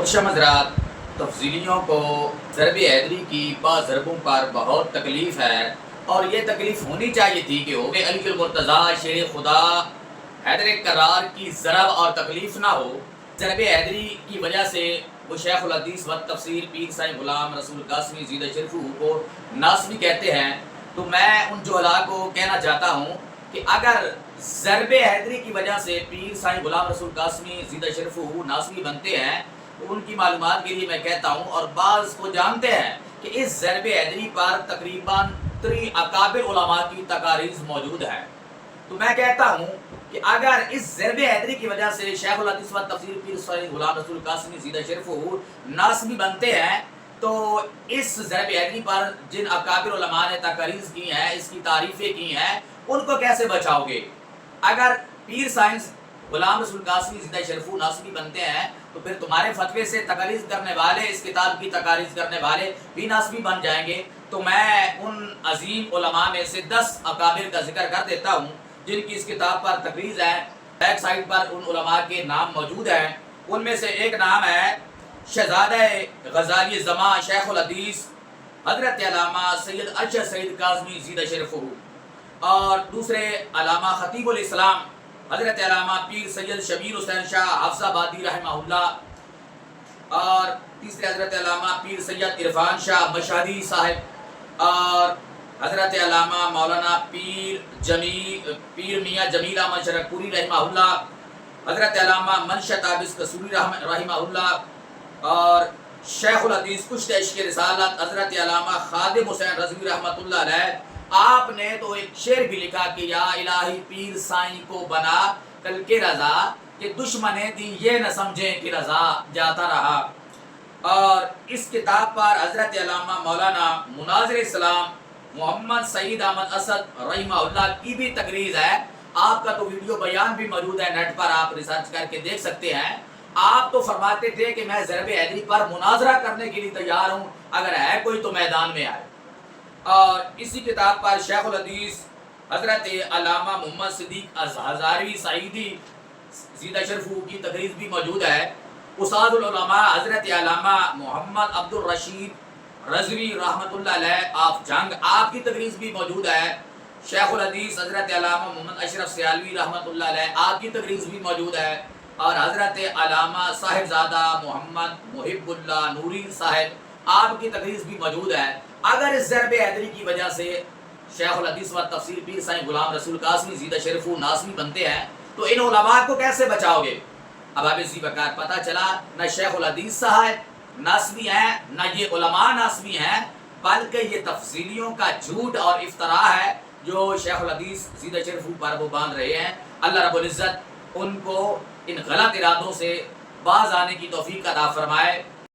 محتشم حضرات، تفضیلیوں کو ضرب حیدری کی بعض ضربوں پر بہت تکلیف ہے، اور یہ تکلیف ہونی چاہیے تھی کہ ہوگے علی المرتضیٰ شیر خدا حیدر کرار کی ضرب اور تکلیف نہ ہو۔ ضرب حیدری کی وجہ سے وہ شیخ الحدیث و تفسیر پیر سائیں غلام رسول قاسمی زیدہ شرفہ کو ناصبی کہتے ہیں۔ تو میں ان جہلاء کو کہنا چاہتا ہوں کہ اگر ضرب حیدری کی وجہ سے پیر سائیں غلام رسول قاسمی زیدہ شرفہ ناصبی بنتے ہیں تو ان کی معلومات کے لیے میں کہتا ہوں، اور بعض کو جانتے ہیں کہ اس ضرب حیدری پر تقریباً 3 اکابر علماء کی تقاریض موجود ہیں۔ تو میں کہتا ہوں کہ اگر اس ضرب حیدری کی وجہ سے شیخ الحدیث و تفسیر پیر سائیں غلام رسول قاسمی زیدہ شرفہ ناصبی بنتے ہیں تو اس ضرب حیدری پر جن اکابر علماء نے تقاریض کی ہیں، اس کی تعریفیں کی ہیں، ان کو کیسے بچاؤ گے؟ اگر پیر سائنس غلام رسول قاسمی زیدہ شرفہ ناصبی بنتے ہیں تو پھر تمہارے فتوے سے تقاریض کرنے والے، اس کتاب کی تقاریض کرنے والے بھی ناصبی بن جائیں گے۔ تو میں ان عظیم علماء میں سے 10 اکابر کا ذکر کر دیتا ہوں جن کی اس کتاب پر تقریض ہے۔ بیک سائڈ پر ان علماء کے نام موجود ہیں۔ ان میں سے ایک نام ہے شہزادہ غزالی زماں شیخ الحدیث حضرت علامہ سید ارشد سعید کاظمی زیدہ شرفہ، اور دوسرے علامہ خطیب الاسلام حضرت علامہ پیر سید شبیر حسین شاہ حافظ آبادی رحمہ اللہ، اور تیسرے حضرت علامہ پیر سید عرفان شاہ مشہدی صاحب، اور حضرت علامہ مولانا پیر میاں جمیل احمد شرکپوری رحمہ اللہ، حضرت علامہ منشا عابد قصوری رحمہ اللہ، اور شیخ الحدیث کشت عشق رسالت حضرت علامہ خادم حسین رضوی رحمۃ اللہ علیہ۔ آپ نے تو ایک شعر بھی لکھا کہ یا الہی پیر سائیں کو بنا کل کے رضا، کہ دشمن دین یہ نہ سمجھیں کہ رضا جاتا رہا۔ اور اس کتاب پر حضرت علامہ مولانا مناظر اسلام محمد سعید احمد اسد رحمہ اللہ کی بھی تقریض ہے۔ آپ کا تو ویڈیو بیان بھی موجود ہے، نیٹ پر آپ ریسرچ کر کے دیکھ سکتے ہیں۔ آپ تو فرماتے تھے کہ میں ضرب حیدری پر مناظرہ کرنے کے لیے تیار ہوں، اگر ہے کوئی تو میدان میں آئے۔ اور اسی کتاب پر شیخ الحدیث حضرت علامہ محمد صدیق ہزاروی سعیدی زیدہ شرفہ کی تقریض بھی موجود ہے۔ استاد العلماء حضرت علامہ محمد عبد الرشید رضوی رحمۃ اللہ علیہ آف جنگ، آپ کی تقریض بھی موجود ہے۔ شیخ الحدیث حضرت علامہ محمد اشرف سیالوی رحمۃ اللہ علیہ، آپ کی تقریض بھی موجود ہے۔ اور حضرت علامہ صاحبزادہ محمد محب اللہ نوری صاحب، آپ کی تقریض بھی موجود ہے۔ اگر اس ضرب حیدری کی وجہ سے شیخ الحدیث و تفسیر پیر سائیں غلام رسول قاسمی زیدہ شرفہ ناصبی بنتے ہیں تو ان علماء کو کیسے بچاؤ گے؟ اب آپ اسی بکار پتہ چلا نہ شیخ الحدیث صاحب ناصبی ہیں، نہ یہ علماء ناصبی ہیں، بلکہ یہ تفصیلیوں کا جھوٹ اور افتراء ہے جو شیخ الحدیث زیدہ شرفہ پر وہ باندھ رہے ہیں۔ اللہ رب العزت ان کو ان غلط ارادوں سے باز آنے کی توفیق عطا فرمائے۔